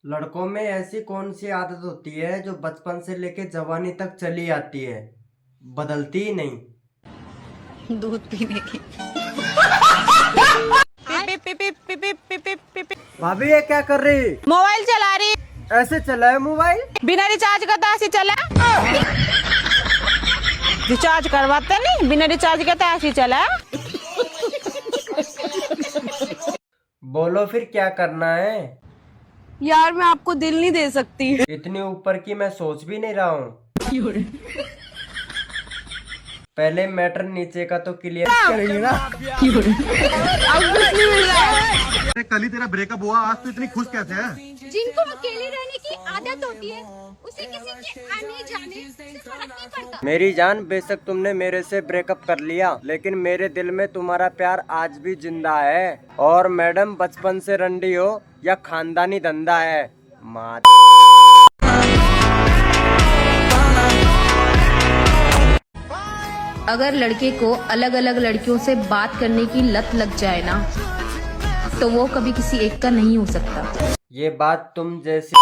लड़कों में ऐसी कौन सी आदत होती है जो बचपन से लेके जवानी तक चली आती है, बदलती ही नहीं? दूध पीने की। भाभी ये क्या कर रही? मोबाइल चला रही। ऐसे चला है मोबाइल? बिना रिचार्ज का तो ऐसे चला। रिचार्ज करवाते नहीं, बिना रिचार्ज के तो ऐसे चला। बोलो फिर क्या करना है? यार मैं आपको दिल नहीं दे सकती। इतनी ऊपर की मैं सोच भी नहीं रहा हूँ। पहले मैटर नीचे का तो क्लियर करेंगे ना। कल ही तेरा ब्रेकअप हुआ, आज तो इतनी खुश कैसे है? जिनको अकेले रहने की आदत होती है उसे किसी के आने जाने से फर्क नहीं पड़ता। मेरी जान, बेशक तुमने मेरे से ब्रेकअप कर लिया, लेकिन मेरे दिल में तुम्हारा प्यार आज भी जिंदा है। और मैडम, बचपन से रंडी हो या खानदानी धंधा है? माँ अगर लड़के को अलग अलग लड़कियों से बात करने की लत लग जाए ना, तो वो कभी किसी एक का नहीं हो सकता। ये बात तुम जैसी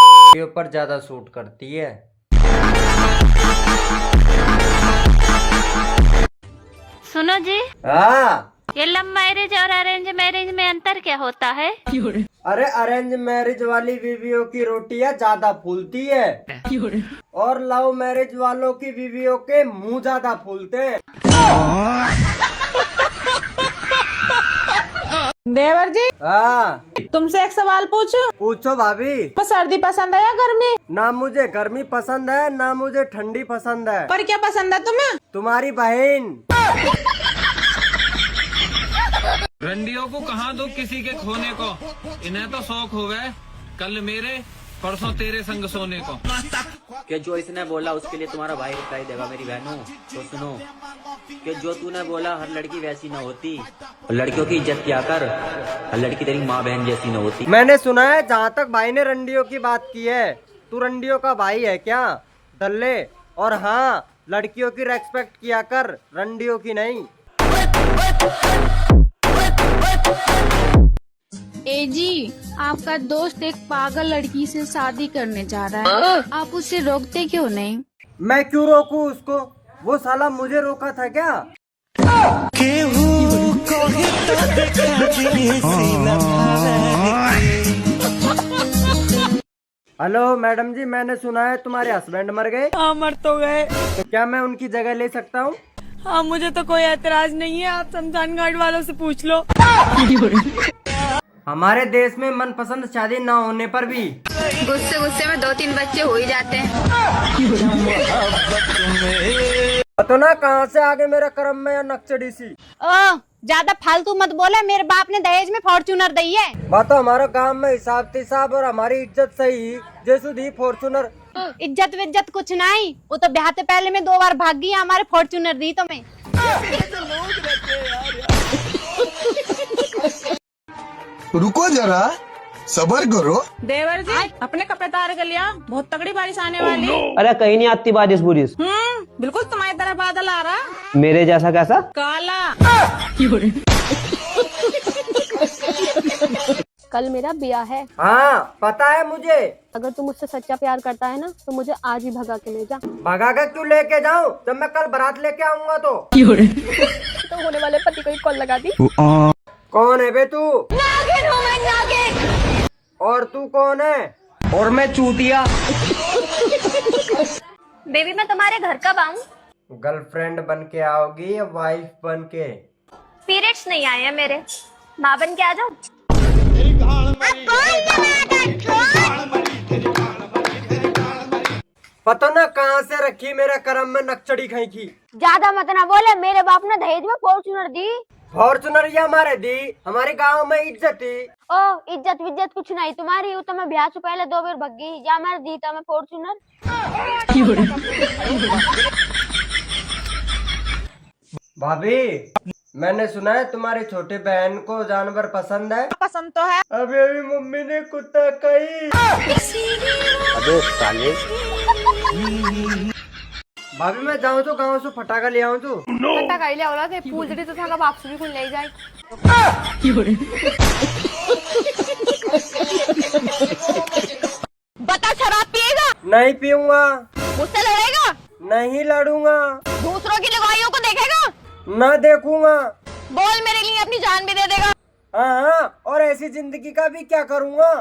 पर ज्यादा सूट करती है। सुनो जी, हाँ, ये लव मैरिज और अरेंज मैरिज में अंतर क्या होता है? अरे अरेंज मैरिज वाली बीवियों की रोटियां ज्यादा फूलती है और लव मैरिज वालों की बीवियों के मुंह ज्यादा फूलते हैं। देवर जी, हाँ, तुमसे एक सवाल पूछूं? पूछो भाभी। सर्दी पसंद है या गर्मी? ना मुझे गर्मी पसंद है, ना मुझे ठंडी पसंद है। पर क्या पसंद है तुम्हें? तुम्हारी बहन। रंडियों को कहाँ दो किसी के खोने को, इन्हें तो शौक हो गए कल मेरे परसों तेरे संग सोने को। कि जो इसने बोला उसके लिए तुम्हारा भाई रिप्लाई देगा मेरी बहनों। तो सुनो कि जो तूने बोला हर लड़की वैसी न होती, लड़कियों की इज्जत किया कर, हर लड़की तेरी माँ बहन जैसी न होती। मैंने सुना है जहाँ तक भाई ने रंडियों की बात की है, तू रंडियों का भाई है क्या? दल्ले। और हाँ, लड़कियों की रेस्पेक्ट किया कर, रंडियों की नहीं। ए जी, आपका दोस्त एक पागल लड़की से शादी करने जा रहा है, आप उसे रोकते क्यों नहीं? मैं क्यों रोकूं उसको? वो साला मुझे रोका था क्या? हेलो मैडम जी, मैंने सुना है तुम्हारे हस्बैंड मर गए। हाँ, मर तो गए। तो क्या मैं उनकी जगह ले सकता हूँ? हाँ, मुझे तो कोई एतराज नहीं है, आप शमशान घाट वालों से पूछ लो। हमारे देश में मनपसंद शादी न होने पर भी गुस्से गुस्से में 2-3 बच्चे हो ही जाते हैं। तो ना कहाँ से आगे मेरा कर्म में या नक्चड़ी सी। ज्यादा फालतू मत बोला, मेरे बाप ने दहेज में फॉर्च्यूनर दी है। बात तो हमारा गांव में हिसाब तिसाब और हमारी इज्जत सही जैसु दी फॉर्चूनर। इज्जत विज्जत कुछ नहीं, वो तो ब्याह से पहले में 2 बार भाग गई, हमारे फॉर्च्यूनर दी तुम्हें। रुको जरा, सबर करो। देवर जी, अपने कपड़े तार कर लिया, बहुत तगड़ी बारिश आने वाली। अरे कहीं नहीं आती बारिश बुरिश, बिल्कुल तुम्हारी तरह बादल आ रहा। मेरे जैसा कैसा? काला। कल मेरा ब्याह है। हाँ पता है मुझे। अगर तू मुझसे सच्चा प्यार करता है ना, तो मुझे आज ही भगा के ले जा। भगा कर क्यों लेके जाऊँ जब मैं कल बारात लेके आऊंगा? तो होने वाले पति को ही कॉल लगा दी। कौन है बे तू? नागिन हूँ मैं, नागिन। और तू कौन है? और मैं चूतिया। बेबी, मैं तुम्हारे घर कब आऊँ? गर्लफ्रेंड बन के आओगी या वाइफ बन के? पीरियड्स नहीं आए हैं मेरे, माँ बन के आ जाऊँ? पता ना कहाँ से रखी मेरे कर्म में नक्चड़ी खाई की। ज्यादा मत ना बोले, मेरे बाप ने दहेज में फॉर्च्यूनर दी। फॉर्चुनर ये हमारे दी, हमारे गांव में इज्जत थी। ओ इज्जत विज्जत कुछ नहीं तुम्हारी, तो मैं ब्याह से पहले 2 बार भग गई, या मैं दी था मैं फॉर्च्यूनर। भाभी, मैंने सुना है तुम्हारी छोटी बहन को जानवर पसंद है। पसंद तो है। अभी अभी मम्मी ने कुत्ता कही। अबे साले। भाभी मैं जाऊँ तो गाँव से फटाका ले आऊँ तो? फटाका ले आवला थे, पूजड़ी तो था बाप से भी ले जाए। नहीं पीऊंगा। मुझसे लड़ेगा? नहीं लड़ूंगा। दूसरों की लुगाइयों को देखेगा? ना देखूंगा। बोल मेरे लिए अपनी जान भी दे देगा? हाँ हाँ, और ऐसी जिंदगी का भी क्या करूंगा।